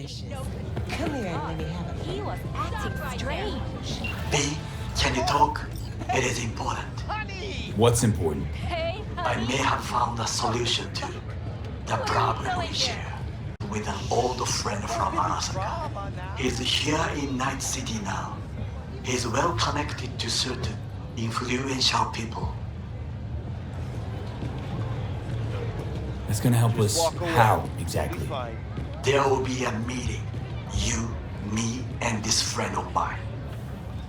gracious. Come here and let me have a He was acting strange. B, can you talk? It is important. What's important? Hey, I may have found a solution to the problem we share with an old friend from Arasaka. He's here in Night City now. He's well connected to certain influential people. That's gonna help us how, exactly? There will be a meeting. You, me, and this friend of mine.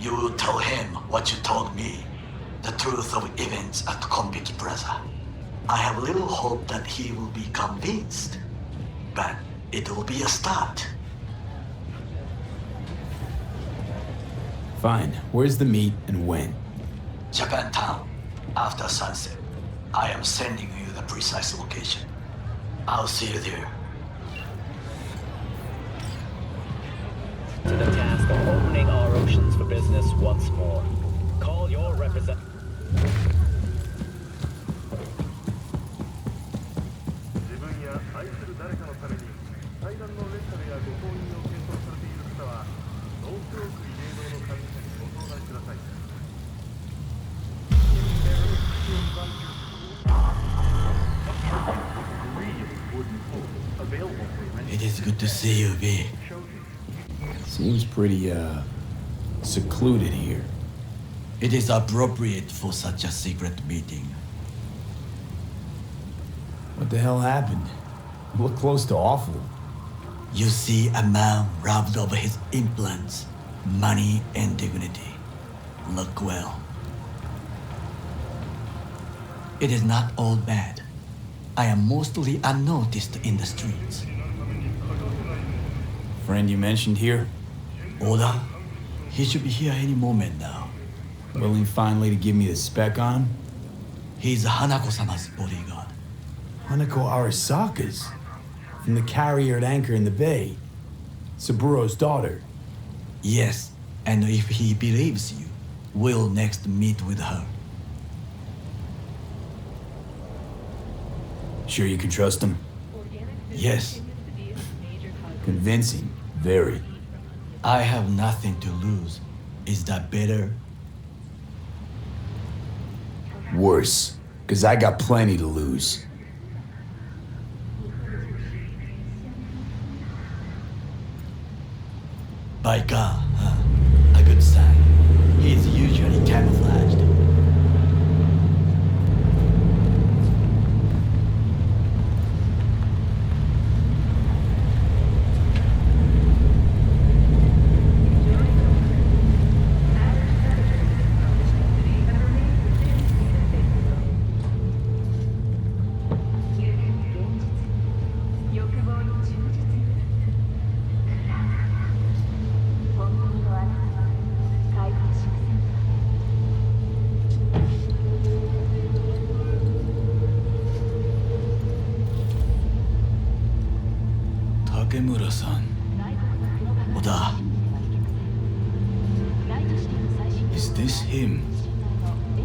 You will tell him what you told me. The truth of events at Konpeki Plaza. I have little hope that he will be convinced. But it will be a start. Fine. Where's the meet and when? Japantown, after sunset. I am sending you the precise location. I'll see you there. To the task of opening our oceans for business once more. Call your representative. 自分や愛する誰かのために対談のレンタルやご購入を検討されている方はノースオークリ霊堂の管理者にご相談ください。It is good to see you, B. Seems pretty, secluded here. It is appropriate for such a secret meeting. What the hell happened? You look close to awful. You see a man robbed of his implants, money and dignity. Look well. It is not all bad. I am mostly unnoticed in the streets. Friend you mentioned here? Oda? He should be here any moment now. Willing finally to give me the spec on him? He's Hanako-sama's bodyguard. Hanako Arasaka's? From the carrier at anchor in the bay. Saburo's daughter. Yes, and if he believes you, we'll next meet with her. Sure you can trust him? Yes, Convincing. Very. I have nothing to lose. Is that better? Worse. 'Cause I got plenty to lose. By God, huh? A good sign. He's usually camouflaged. Takemura-san. Oda. Is this him?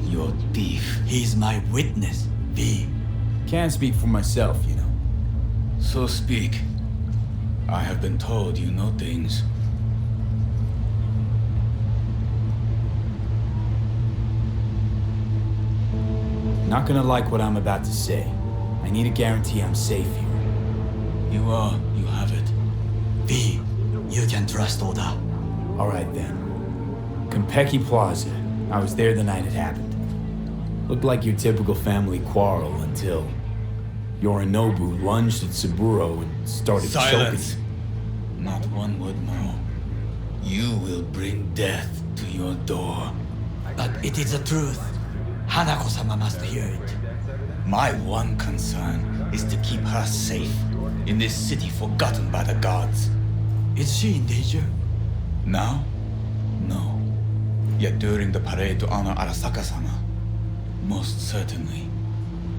Your thief. He's my witness, V. Can't speak for myself, you know. So speak. I have been told you know things. Not gonna like what I'm about to say. I need a guarantee I'm safe here. You have it. V, you can trust Oda. All right then. Konpeki Plaza. I was there the night it happened. Looked like your typical family quarrel until Yorinobu lunged at Saburo and started Silence! choking. Not one word more. You will bring death to your door. But it is the truth. Hanako-sama must hear it. My one concern is to keep her safe in this city forgotten by the gods. Is she in danger? Now? No. Yet during the parade to honor Arasaka-sama, most certainly.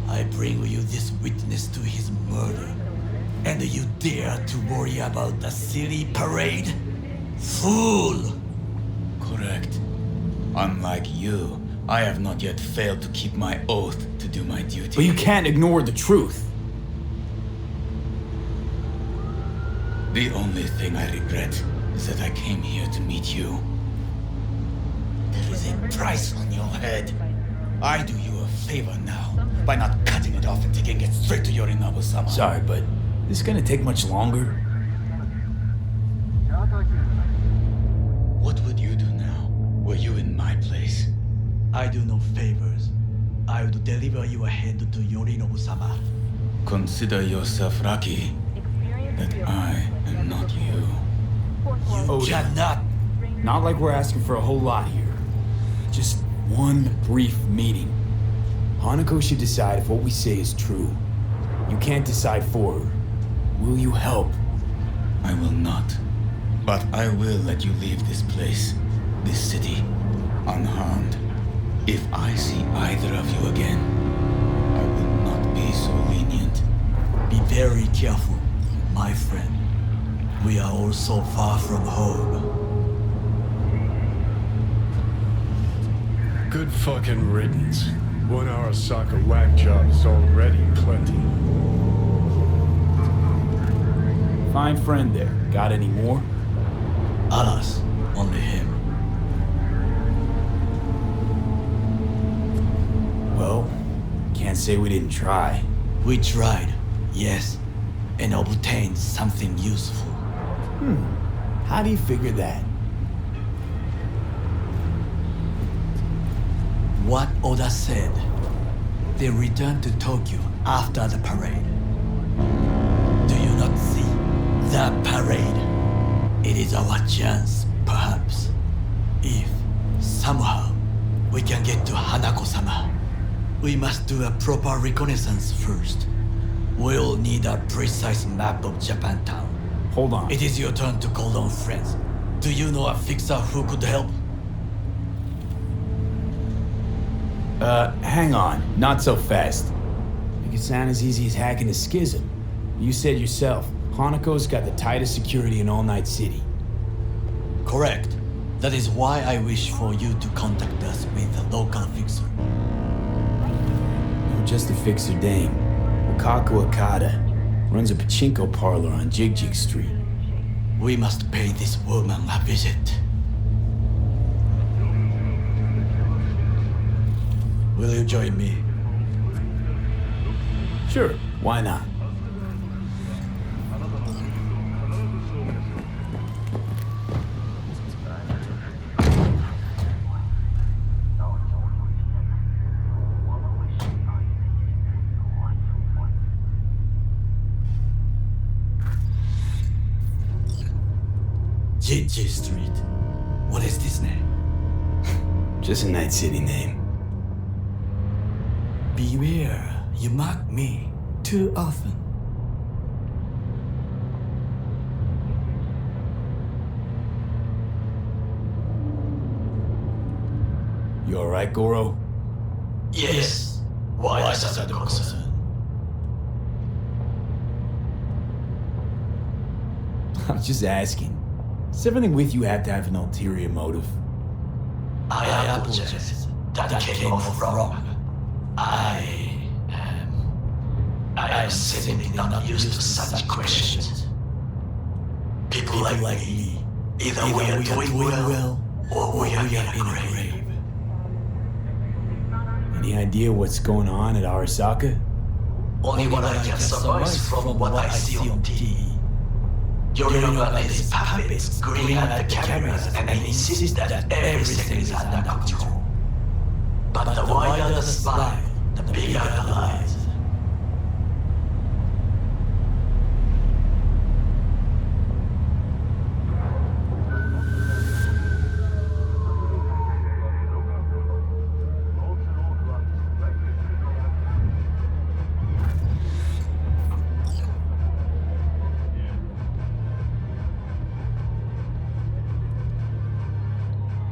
I bring you this witness to his murder, and you dare to worry about the silly parade? Fool! Correct. Unlike you, I have not yet failed to keep my oath to do my duty. But you can't ignore the truth. The only thing I regret is that I came here to meet you. There is a price on your head. I do you a favor now by not cutting it off and taking it straight to Yorinobu-sama. Sorry, but this gonna take much longer? What would you do now, were you in my place? I do no favors. I would deliver your head to Yorinobu-sama. Consider yourself lucky that I am not you. You cannot. Not like we're asking for a whole lot here. Just one brief meeting. Hanako should decide if what we say is true. You can't decide for her. Will you help? I will not. But I will let you leave this place, this city, unharmed. If I see either of you again, I will not be so lenient. Be very careful, my friend. We are all so far from home. Good fucking riddance. 1 Arasaka whack job is already plenty. Fine friend there. Got any more? Alas, only him. Well, can't say we didn't try. We tried, yes, and obtained something useful. How do you figure that? What Oda said. They returned to Tokyo after the parade. Do you not see? The parade. It is our chance, perhaps. If, somehow, we can get to Hanako-sama. We must do a proper reconnaissance first. We'll need a precise map of Japantown. Hold on. It is your turn to call on friends. Do you know a fixer who could help? Hang on. Not so fast. Make it sound as easy as hacking a schism. You said yourself, Hanako's got the tightest security in All Night City. Correct. That is why I wish for you to contact us with a local fixer. No, just a fixer dame. Wakako Okada. Runs a pachinko parlor on Jig Jig Street. We must pay this woman a visit. Will you join me? Sure, why not? Jig Street. What is this name? Just a Night City name. Beware, you mock me too often. You alright, Goro? Yes. Why is that a concern? I'm just asking. Does everything with you have to have an ulterior motive? I apologize. That came off wrong. I am simply not used to such questions. People like me, either we are doing well, or we are in a grave. Any idea what's going on at Arasaka? Only what I can surmise from what I see on TV. Yorinobu and his puppets grin at the cameras and insist that everything is under control. But the wider the smile, the bigger the lies.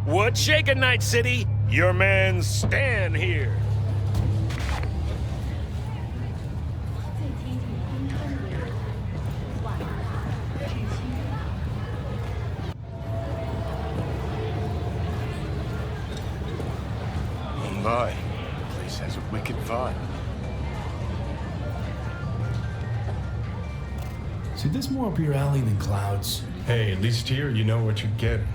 What's shaking, Night City? Your man Stan here. Oh my, place has a wicked vibe. So this more up your alley than Cloud's? Hey, at least here you know what you're getting.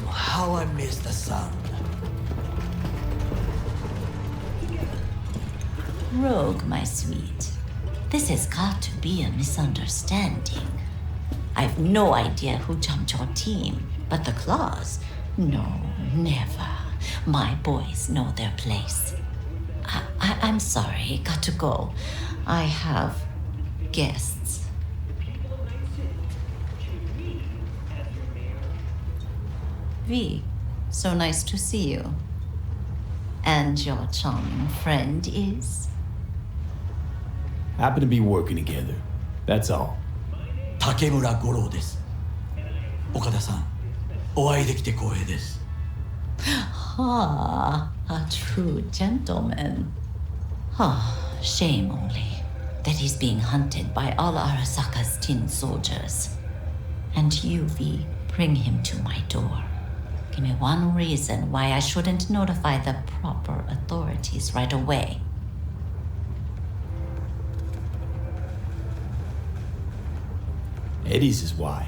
How I miss the sun. Rogue, my sweet. This has got to be a misunderstanding. I've no idea who jumped your team, but the claws? No, never. My boys know their place. I'm sorry, got to go. I have guests. V, so nice to see you. And your charming friend is? Happen to be working together. That's all. Takemura 五郎です。岡田さん、お会いできて光栄です。Ah, a true gentleman. Ah, shame only that he's being hunted by all Arasaka's tin soldiers. And you, V, bring him to my door. Give me one reason why I shouldn't notify the proper authorities right away. Eddie's is why.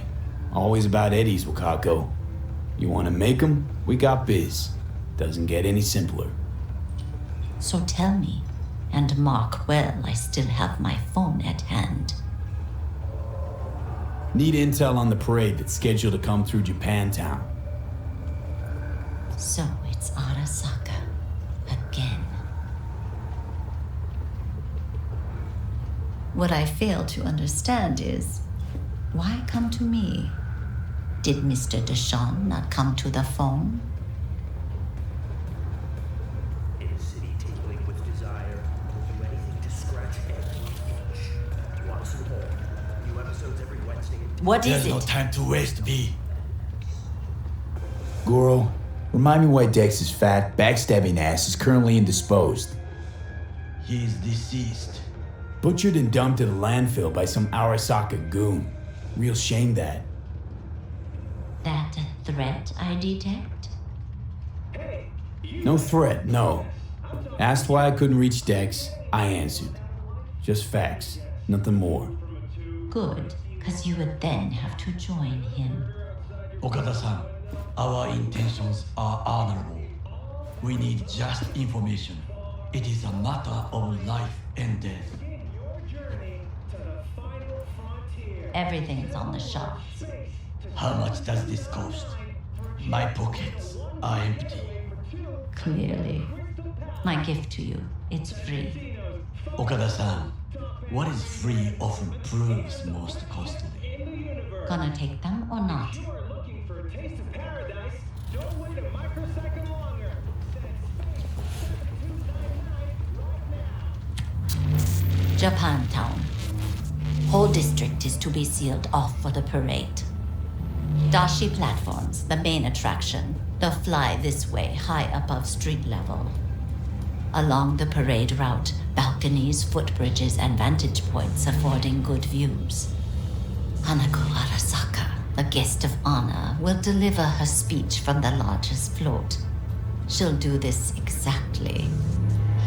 Always about Eddie's, Wakako. You want to make 'em? We got biz. Doesn't get any simpler. So tell me, and mark well I still have my phone at hand. Need intel on the parade that's scheduled to come through Japantown. So it's Arasaka again. What I fail to understand is, why come to me? Did Mr. Deshawn not come to the phone? In a city tingling with desire, we'll do anything to scratch every itch. Want some more? New episodes every Wednesday. What is There's no it? time to waste, B. Goro, remind me why Dex's fat, backstabbing ass is currently indisposed. He is deceased. Butchered and dumped at a landfill by some Arasaka goon. Real shame that. That a threat I detect? No threat, no. Asked why I couldn't reach Dex, I answered. Just facts, nothing more. Good, because you would then have to join him. Okada-san, our intentions are honorable. We need just information. It is a matter of life and death. Everything's on the shots. How much does this cost? My pockets are empty. Clearly. My gift to you, it's free. Okada-san, what is free often proves most costly. Gonna take them or not? Japantown. Whole district is to be sealed off for the parade. Dashi platforms, the main attraction. They'll fly this way, high above street level. Along the parade route, balconies, footbridges, and vantage points affording good views. Hanako Arasaka, a guest of honor, will deliver her speech from the largest float. She'll do this exactly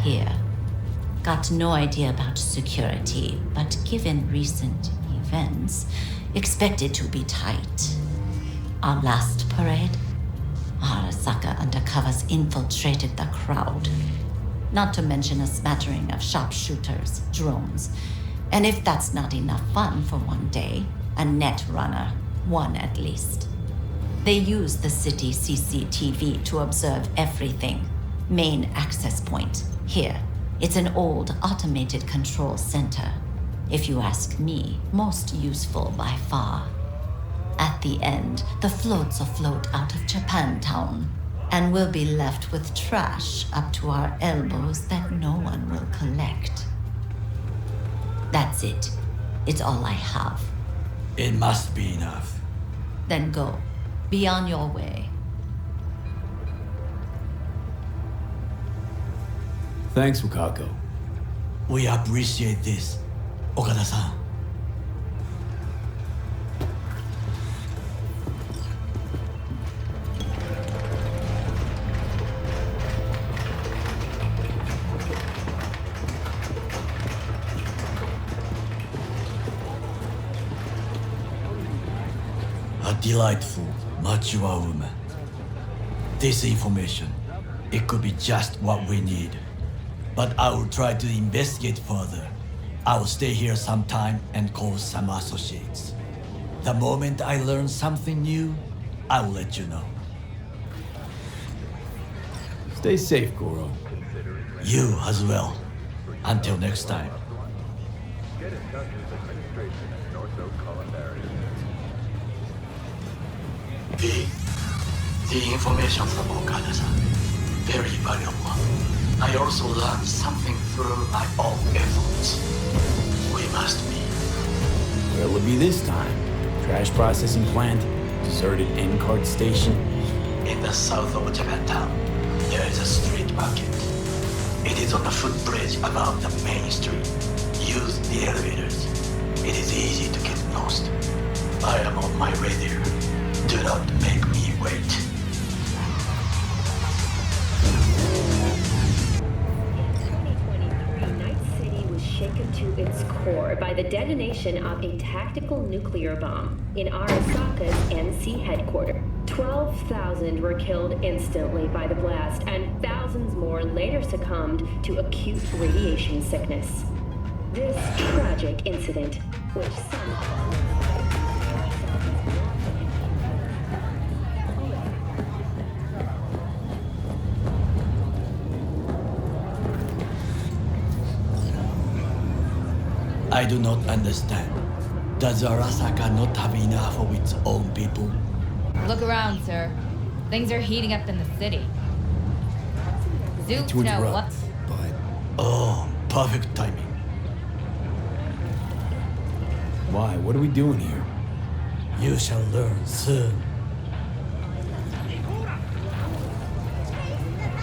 here. Got no idea about security, but given recent events, expected to be tight. Our last parade, Arasaka undercovers infiltrated the crowd. Not to mention a smattering of sharpshooters, drones, and if that's not enough fun for one day, a net runner, one at least. They use the city CCTV to observe everything. Main access point, here. It's an old automated control center. If you ask me, most useful by far. At the end, the floats afloat out of Japantown, and we'll be left with trash up to our elbows that no one will collect. That's it. It's all I have. It must be enough. Then go. Be on your way. Thanks, Wakako. We appreciate this, Okada-san. A delightful, mature woman. This information, it could be just what we need. But I will try to investigate further. I will stay here some time and call some associates. The moment I learn something new, I will let you know. Stay safe, Goro. You as well. Until next time. Get in touch with administration at North Oak Columbarium. The information from Okada-san, very valuable. I also learned something through my own efforts. We must meet. Where'll it be this time? Trash processing plant? Deserted N-cart station? In the south of Japantown, there is a street market. It is on the footbridge above the main street. Use the elevators. It is easy to get lost. I am on my way there. Do not make me wait. Shaken to its core by the detonation of a tactical nuclear bomb in Arasaka's NC headquarters. 12,000 were killed instantly by the blast, and thousands more later succumbed to acute radiation sickness. This tragic incident, which some... I do not understand. Does Arasaka not have enough of its own people? Look around, sir. Things are heating up in the city. Zoops To know interrupt, what. but Oh, perfect timing. why? What are we doing here? You shall learn soon.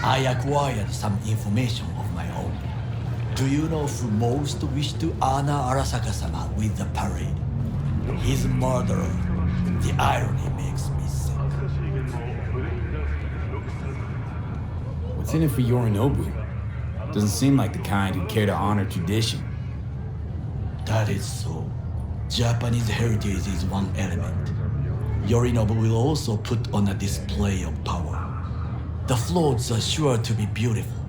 I acquired some information of my own. Do you know who most wished to honor Arasaka-sama with the parade? His murderer. The irony makes me sick. What's in it for Yorinobu? Doesn't seem like the kind who'd care to honor tradition. That is so. Japanese heritage is one element. Yorinobu will also put on a display of power. The floats are sure to be beautiful,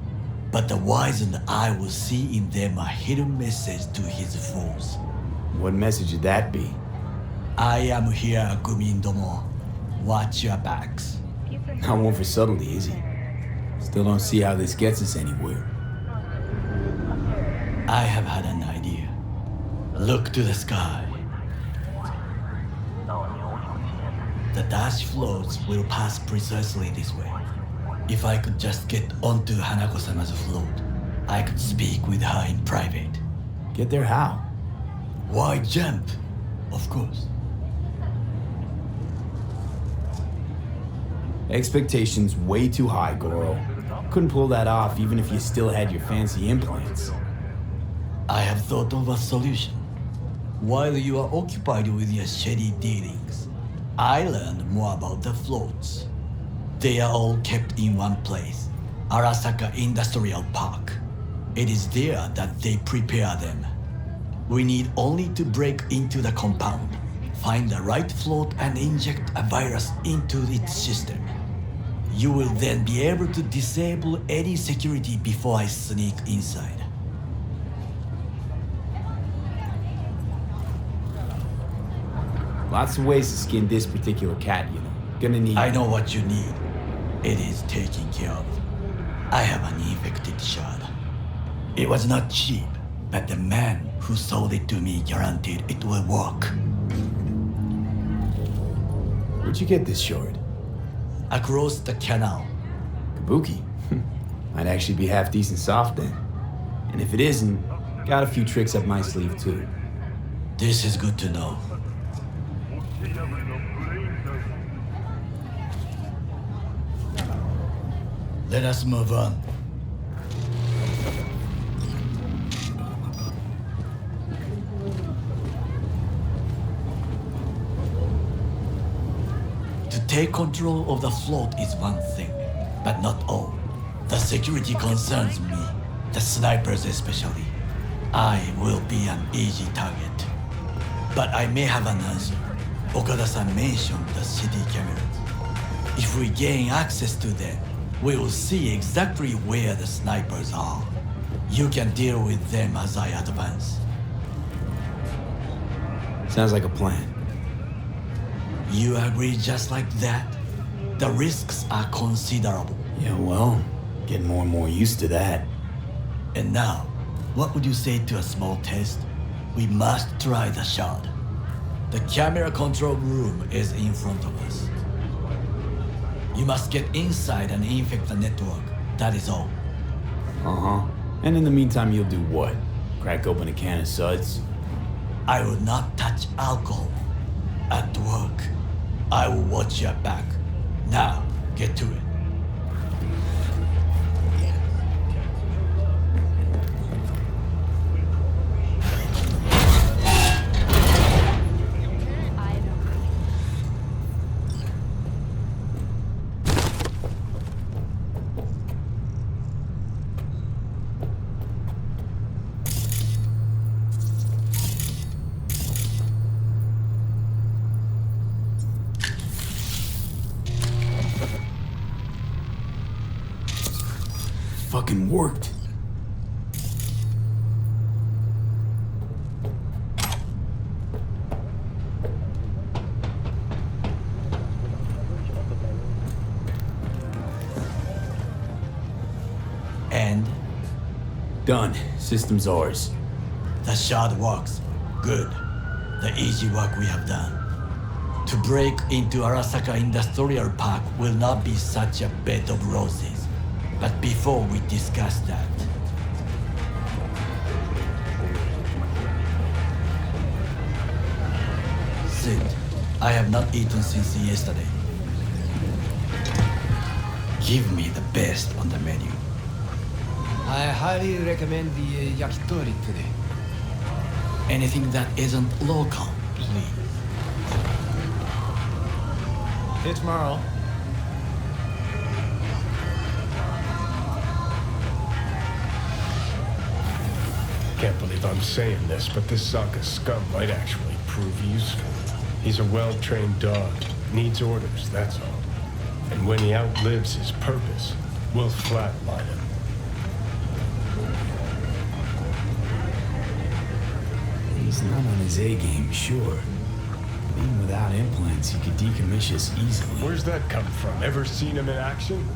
but the wizened eye will see in them a hidden message to his foes. What message would that be? I am here, Gumindomo. Watch your backs. Not one for subtlety, is he? Still don't see how this gets us anywhere. I have had an idea. Look to the sky. The dash floats will pass precisely this way. If I could just get onto Hanako-sama's float, I could speak with her in private. Get there how? Why jump? Of course. Expectations way too high, Goro. Couldn't pull that off even if you still had your fancy implants. I have thought of a solution. While you are occupied with your shady dealings, I learned more about the floats. They are all kept in one place, Arasaka Industrial Park. It is there that they prepare them. We need only to break into the compound, find the right float and inject a virus into its system. You will then be able to disable any security before I sneak inside. Lots of ways to skin this particular cat, you know. Gonna need... I know what you need. It is taken care of. I have an infected shard. It was not cheap, but the man who sold it to me guaranteed it will work. Where'd you get this shard? Across the canal. Kabuki. Might actually be half decent soft then. And if it isn't, got a few tricks up my sleeve too. This is good to know. Let us move on. To take control of the float is one thing, but not all. The security concerns me, the snipers especially. I will be an easy target. But I may have an answer. Okada-san mentioned the CD cameras. If we gain access to them, we will see exactly where the snipers are. You can deal with them as I advance. Sounds like a plan. You agree just like that? The risks are considerable. Yeah, well, getting more and more used to that. And now, what would you say to a small test? We must try the shot. The camera control room is in front of us. You must get inside and infect the network. That is all. Uh-huh. And in the meantime, you'll do what? Crack open a can of suds? I will not touch alcohol. At work, I will watch your back. Now, get to it. Fucking worked. And? Done. System's ours. The shot works. Good. The easy work we have done. To break into Arasaka Industrial Park will not be such a bed of roses. But before we discuss that... Sit. I have not eaten since yesterday. Give me the best on the menu. I highly recommend the yakitori today. Anything that isn't local, please. See you tomorrow. Can't believe I'm saying this, but this Saka scum might actually prove useful. He's a well-trained dog. Needs orders, that's all. And when he outlives his purpose, we'll flatline him. He's not on his A-game, sure. Even without implants, he could decommission us easily. Where's that come from? Ever seen him in action?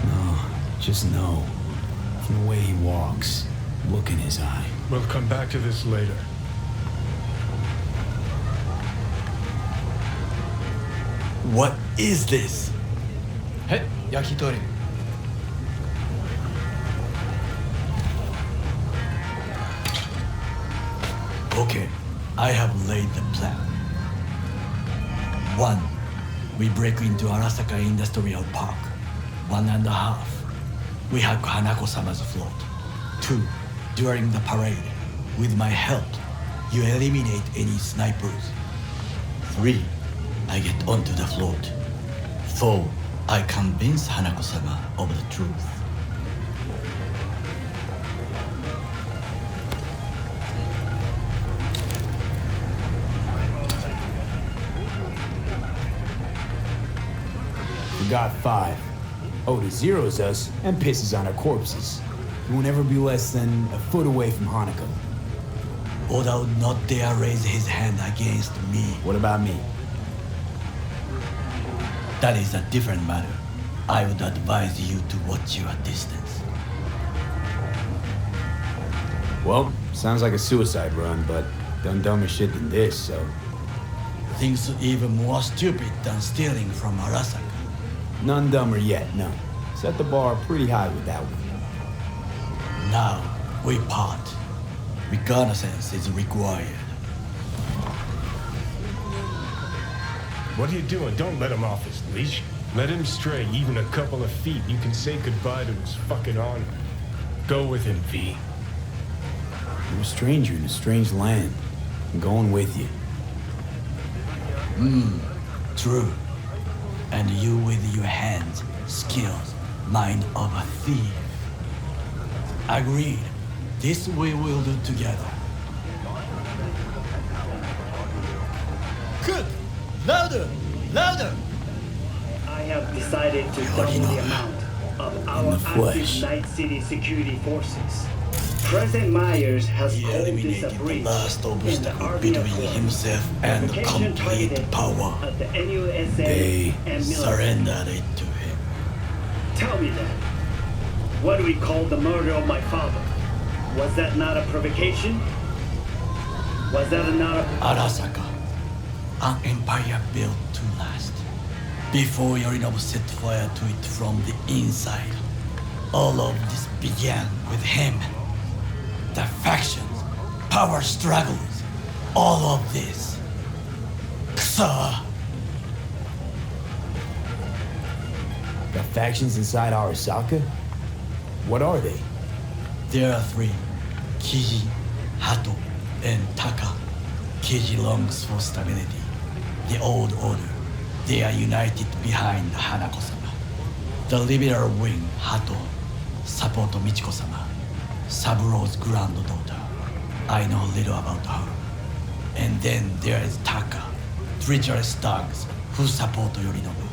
No, just no. From the way he walks. Look in his eye. We'll come back to this later. What is this? Hey, yakitori. Okay, I have laid the plan. 1. We break into Arasaka Industrial Park. 1.5. We hack Hanako-sama's float. 2. During the parade, with my help, you eliminate any snipers. 3. I get onto the float. 4. I convince Hanako-sama of the truth. We got 5. Oda zeroes us and pisses on our corpses. He won't ever be less than a foot away from Hanako. Oda would not dare raise his hand against me. What about me? That is a different matter. I would advise you to watch your distance. Well, sounds like a suicide run, but done dumber shit than this, so... Things even more stupid than stealing from Arasaka. None dumber yet, no. Set the bar pretty high with that one. Now, we part. Reconnaissance is required. What are you doing? Don't let him off his leash. Let him stray even a couple of feet. You can say goodbye to his fucking honor. Go with him, V. You're a stranger in a strange land. I'm going with you. True. And you with your hands, skills, mind of a thief. Agreed. This we will do together. Good! Louder! Louder! I have decided to double the amount of our active Night City security forces. President Myers has He called this a eliminated the breach last in the obstacle Army between Accord. himself and Application complete targeted power. at the NUSA They and military. surrendered it to him. Tell me then, what do we call the murder of my father? Was that not a provocation? Was that not a... Arasaka, an empire built to last. Before Yorinobu set fire to it from the inside, all of this began with him. The factions, power struggles, all of this. Kusa! Got factions inside Arasaka? What are they? There are three: Kiji, Hato, and Taka. Kiji longs for stability. The old order. They are united behind Hanako-sama. The liberal wing, Hato, support Michiko-sama, Saburo's granddaughter. I know little about her. And then there is Taka, treacherous thugs who support Yorinobu.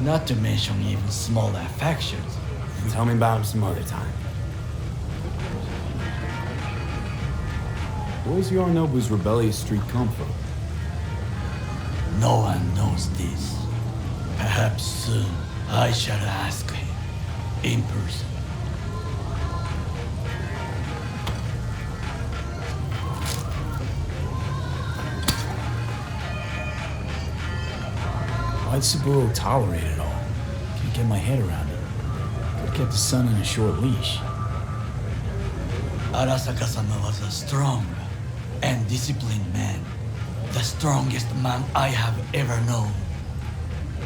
Not to mention even smaller factions. Tell me about him some other time. Where's Yorinobu's rebellious streak come from? No one knows this. Perhaps soon I shall ask him in person. Why'd Saburo tolerate it all? Can't get my head around it. Could've kept his son on a short leash. Arasaka-sama was a strong and disciplined man. The strongest man I have ever known.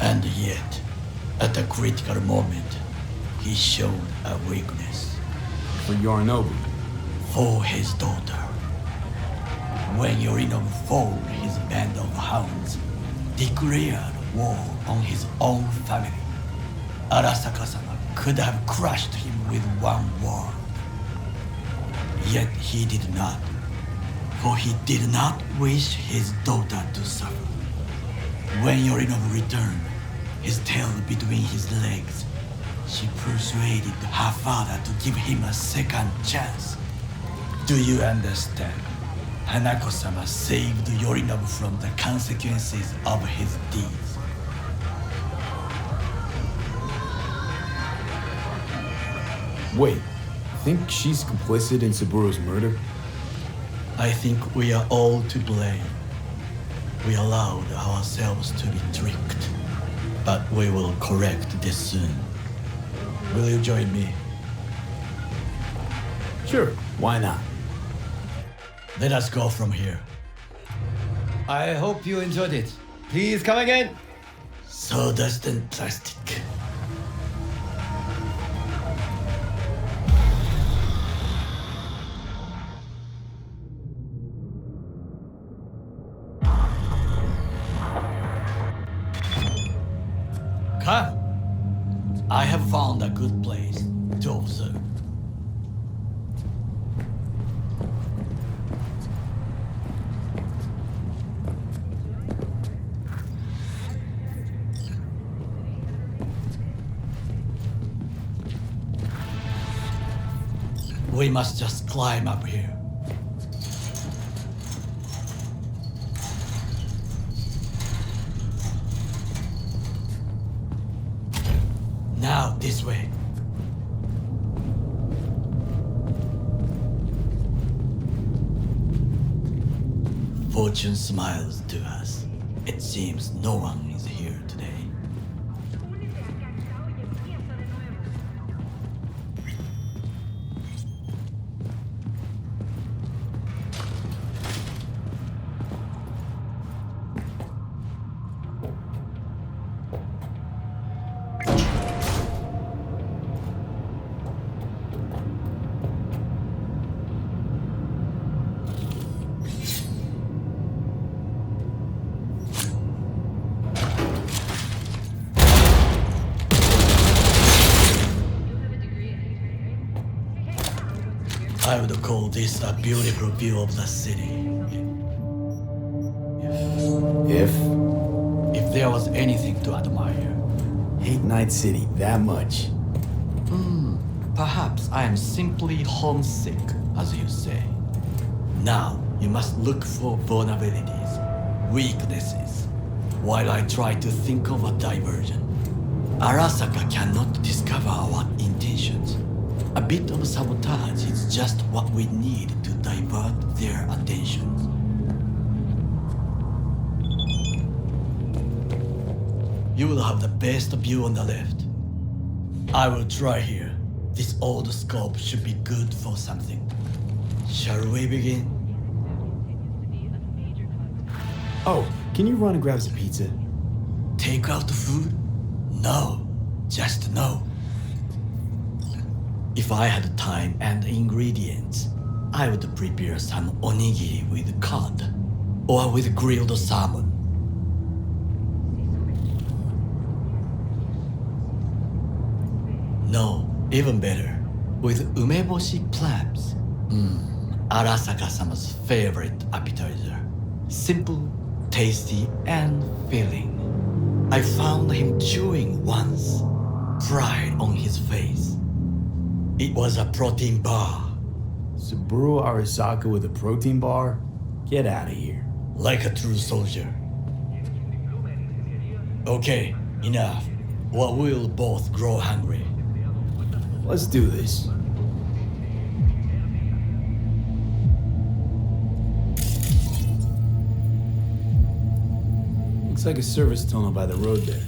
And yet, at a critical moment, he showed a weakness. For Yorinobu? For his daughter. When Yorinobu found his band of hounds, declared war on his own family, Arasaka-sama could have crushed him with one word. Yet he did not, for he did not wish his daughter to suffer. When Yorinobu returned, his tail between his legs, she persuaded her father to give him a second chance. Do you understand? Hanako-sama saved Yorinobu from the consequences of his deeds. Wait, think she's complicit in Saburo's murder? I think we are all to blame. We allowed ourselves to be tricked. But we will correct this soon. Will you join me? Sure, why not? Let us go from here. I hope you enjoyed it. Please come again. Sawdust and plastic. Come. I have found a good place to observe. We must just climb up here. Now, this way. Fortune smiles to us. It seems no one is here today. I would call this a beautiful view of the city. If? If there was anything to admire. Hate Night City that much. Perhaps I am simply homesick, as you say. Now, you must look for vulnerabilities, weaknesses, while I try to think of a diversion. Arasaka cannot discover our intentions. A bit of sabotage is just what we need to divert their attentions. You will have the best view on the left. I will try here. This old scope should be good for something. Shall we begin? Oh, can you run and grab some pizza? Take out food? No, just no. If I had time and ingredients, I would prepare some onigiri with cod or with grilled salmon. No, even better, with umeboshi clams. Arasaka-sama's favorite appetizer. Simple, tasty, and filling. I found him chewing once, pride on his face. It was a protein bar. Saburo Arasaka with a protein bar? Get out of here. Like a true soldier. Okay, enough. Or we'll both grow hungry. Let's do this. Looks like a service tunnel by the road there.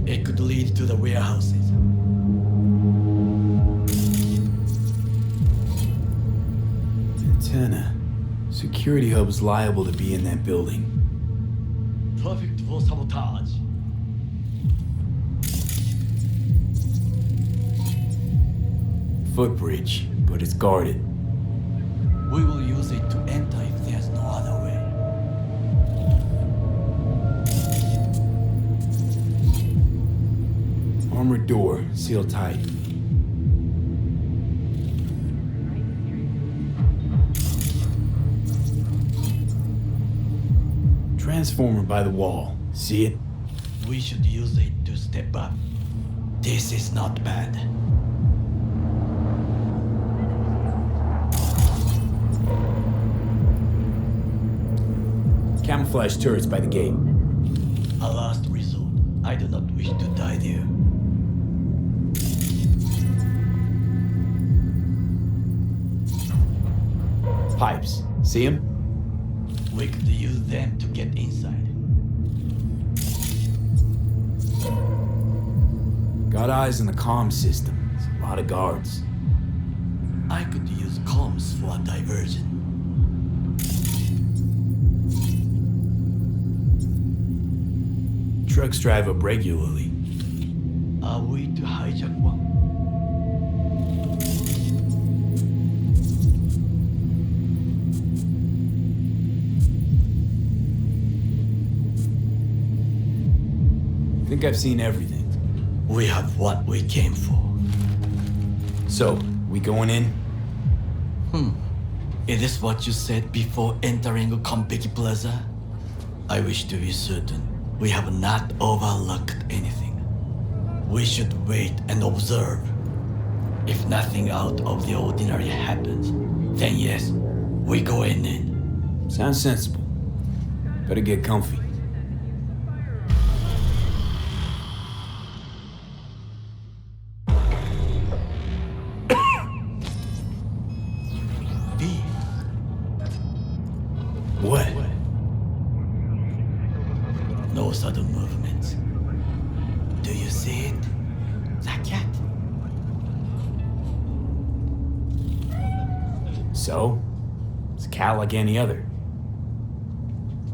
It could lead to the warehouses. Antenna. Security hub's liable to be in that building. Perfect for sabotage. Footbridge, but it's guarded. We will use it to enter if there's no other way. Armored door, sealed tight. Transformer by the wall. See it? We should use it to step up. This is not bad. Camouflage turrets by the gate. A last resort. I do not wish to die there. Pipes. See them? We could use them to get inside. Got eyes on the comm system. There's a lot of guards. I could use comms for a diversion. Trucks drive up regularly. Are we to hijack one? I think I've seen everything. We have what we came for. So, we going in? Is this what you said before entering Konpeki Plaza? I wish to be certain we have not overlooked anything. We should wait and observe. If nothing out of the ordinary happens, then yes, we go in. Sounds sensible. Better get comfy. What? No sudden movements. Do you see it? The cat. So? It's a cat like any other.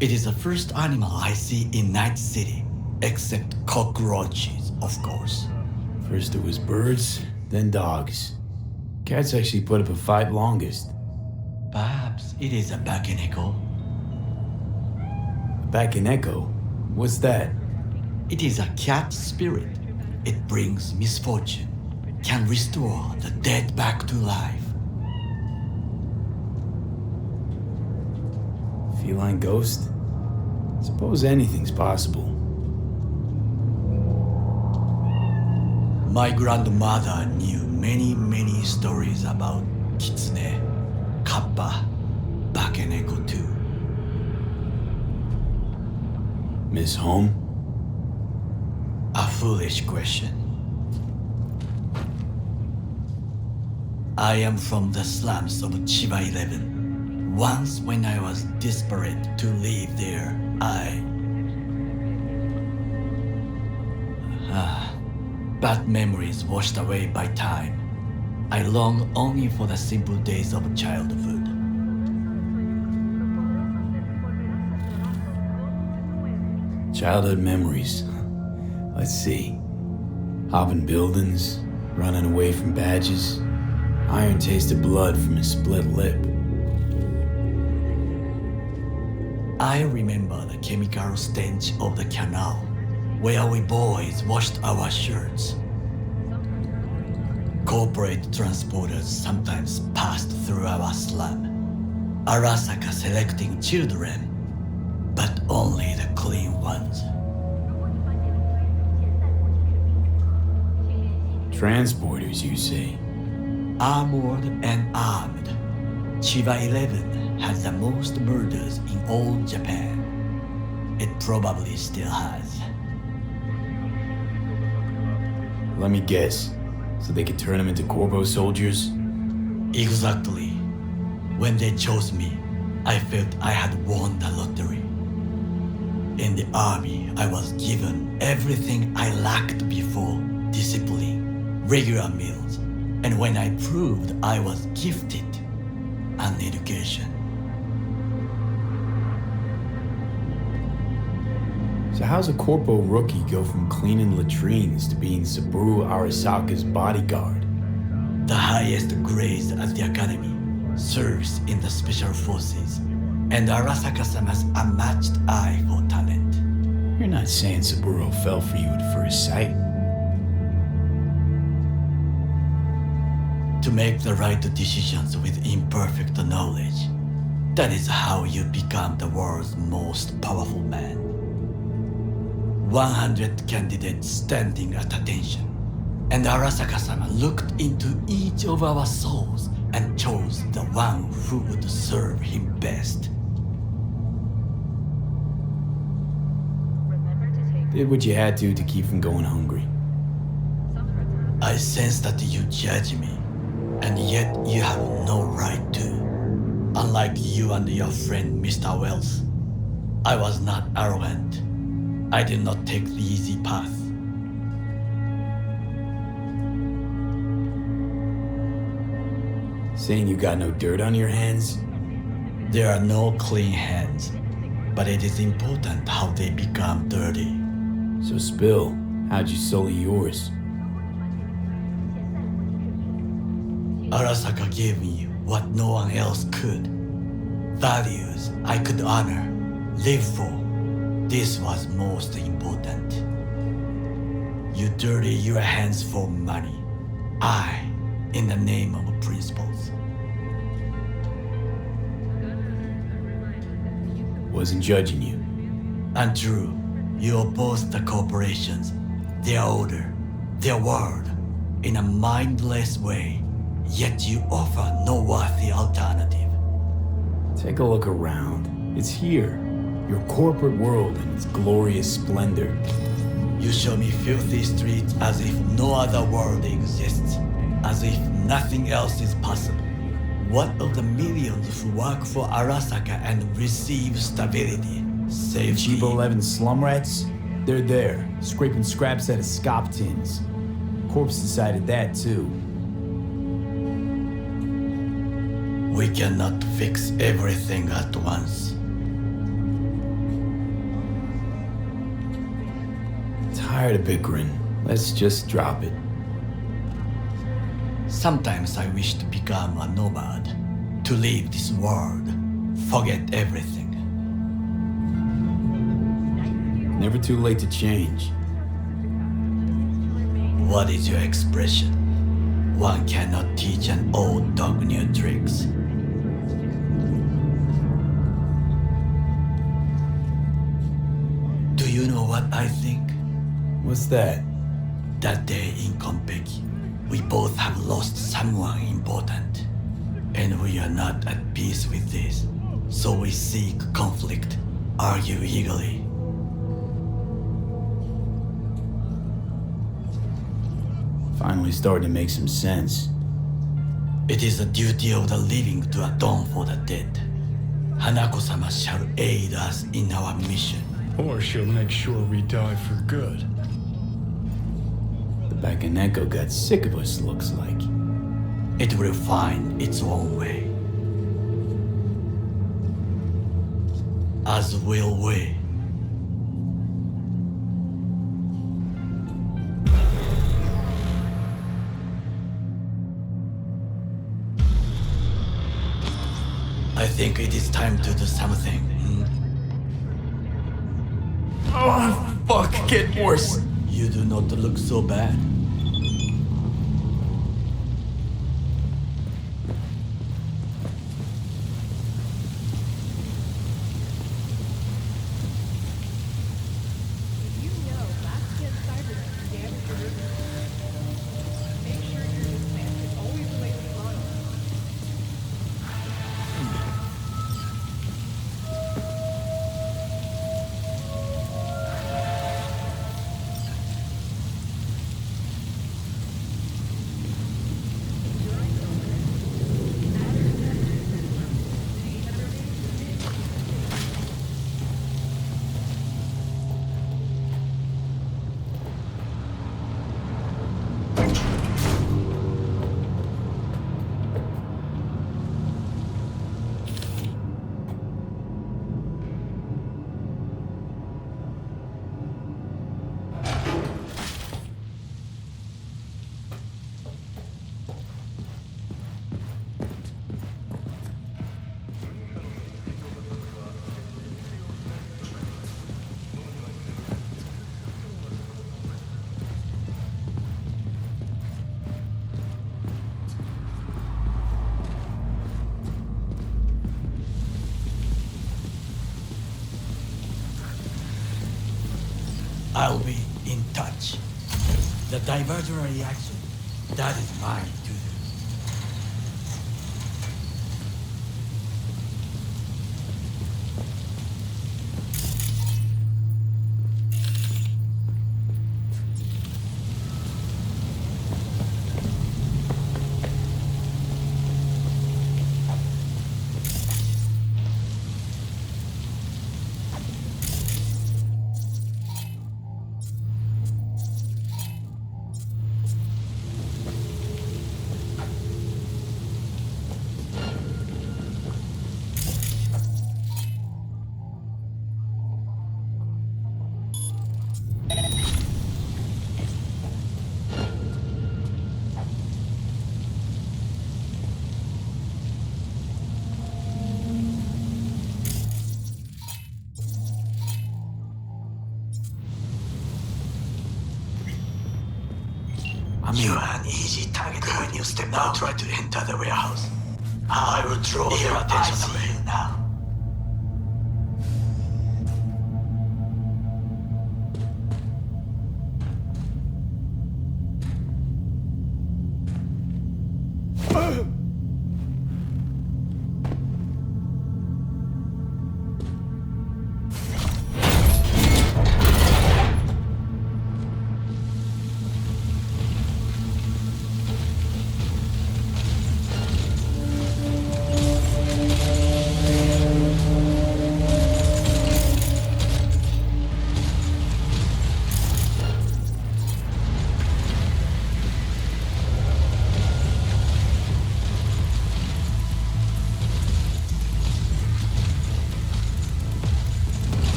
It is the first animal I see in Night City, except cockroaches, of course. First it was birds, then dogs. Cats actually put up a fight longest. Perhaps it is a Bakeneko. Back in Echo? What's that? It is a cat spirit. It brings misfortune, can restore the dead back to life. Feline ghost? Suppose anything's possible. My grandmother knew many stories about Kitsune, Kappa, Bakeneko too. Miss Home? A foolish question. I am from the slums of Chiba 11. Once when I was desperate to live there, bad memories washed away by time. I long only for the simple days of childhood. Childhood memories. Let's see. Hopping buildings, running away from badges, iron taste of blood from his split lip. I remember the chemical stench of the canal, where we boys washed our shirts. Corporate transporters sometimes passed through our slum, Arasaka selecting children, but only the clean ones. Transporters, you say? Armored and armed, Chiba 11 has the most murders in all Japan. It probably still has. Let me guess. So they could turn them into Corpo soldiers? Exactly. When they chose me, I felt I had won the lottery. In the army, I was given everything I lacked before: discipline, regular meals, and when I proved I was gifted, an education. So how's a Corpo rookie go from cleaning latrines to being Saburo Arasaka's bodyguard? The highest grades at the academy, serves in the special forces, and Arasaka-sama's unmatched eye for talent. You're not saying Saburo fell for you at first sight. To make the right decisions with imperfect knowledge, that is how you become the world's most powerful man. 100 candidates standing at attention, and Arasaka-sama looked into each of our souls and chose the one who would serve him best. Did what you had to keep from going hungry. I sense that you judge me, and yet you have no right to. Unlike you and your friend Mr. Wells, I was not arrogant. I did not take the easy path. Saying you got no dirt on your hands? There are no clean hands, but it is important how they become dirty. So spill, how'd you sully yours? Arasaka gave me what no one else could. Values I could honor, live for. This was most important. You dirty your hands for money. I, in the name of principles. Wasn't judging you. Untrue. You oppose the corporations, their order, their word, in a mindless way, yet you offer no worthy alternative. Take a look around. It's here. Your corporate world in its glorious splendor. You show me filthy streets as if no other world exists, as if nothing else is possible. What of the millions who work for Arasaka and receive stability, safety? Chiba 11 slum rats? They're there, scraping scraps out of scop tins. Corpse decided that too. We cannot fix everything at once. Tired of bickering. Let's just drop it. Sometimes I wish to become a nomad, to leave this world, forget everything. Never too late to change. What is your expression? One cannot teach an old dog new tricks. Do you know what I think? What's that? That day in Konpeki, we both have lost someone important. And we are not at peace with this. So we seek conflict, argue eagerly. Finally starting to make some sense. It is the duty of the living to atone for the dead. Hanako-sama shall aid us in our mission. Or she'll make sure we die for good. The Bakaneko got sick of us, looks like. It will find its own way. As will we. I think it is time to do something. Oh, fuck, get worse. You do not look so bad. I'll be in touch. The diversionary reaction, that is mine to do. You are an easy target when you step out. Try to enter the warehouse. I will draw your attention away now.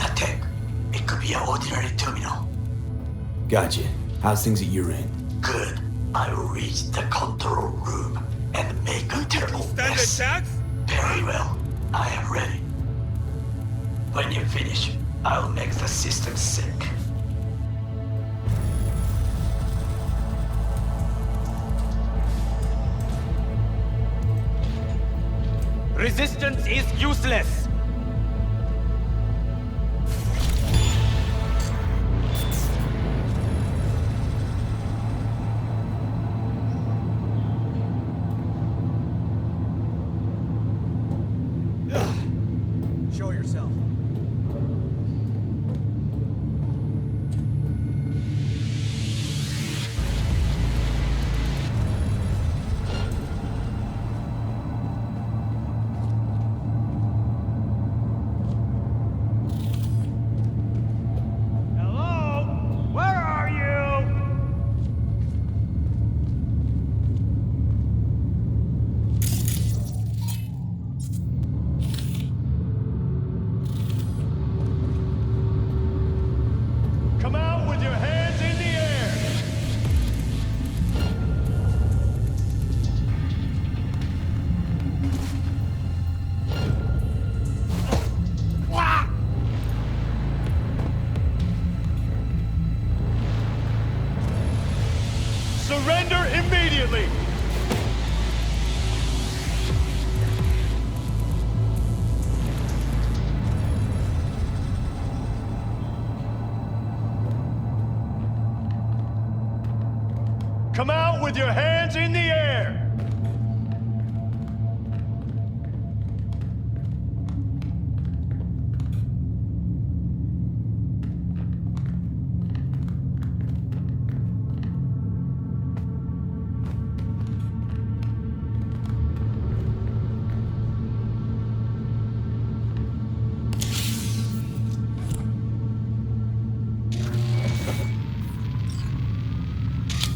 The tech. It could be an ordinary terminal. Gotcha. How's things at your end? Good. I will reach the control room and make a terrible mess. Very well. I am ready. When you finish, I'll make the system sick. Resistance is useless! Show yourself. Surrender immediately! Come out with your hands in the air!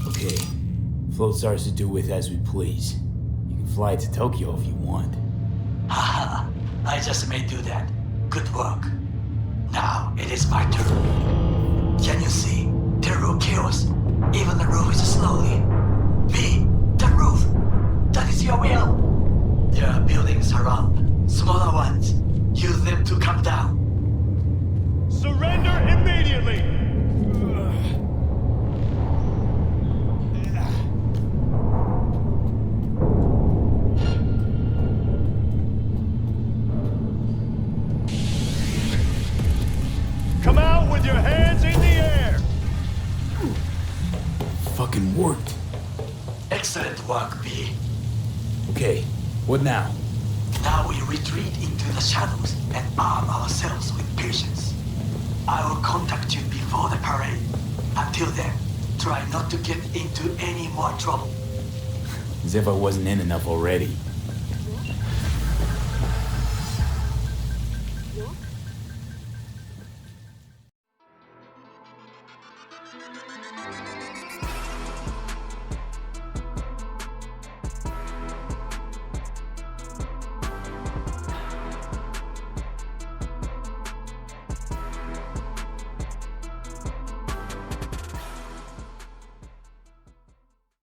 Okay. Float starts to do with as we please. You can fly to Tokyo if you want. Haha, I just may do that. Good work. Now it is my turn. Can you see? Terrible chaos. Even the roof is slowly. B, the roof. That is your will. There are buildings around. Smaller ones. Use them to come down. Surrender immediately! Come out with your hands in the air! Fucking worked. Excellent work, B. Okay, what now? Now we retreat into the shadows and arm ourselves with patience. I will contact you before the parade. Until then, try not to get into any more trouble. As if I wasn't in enough already.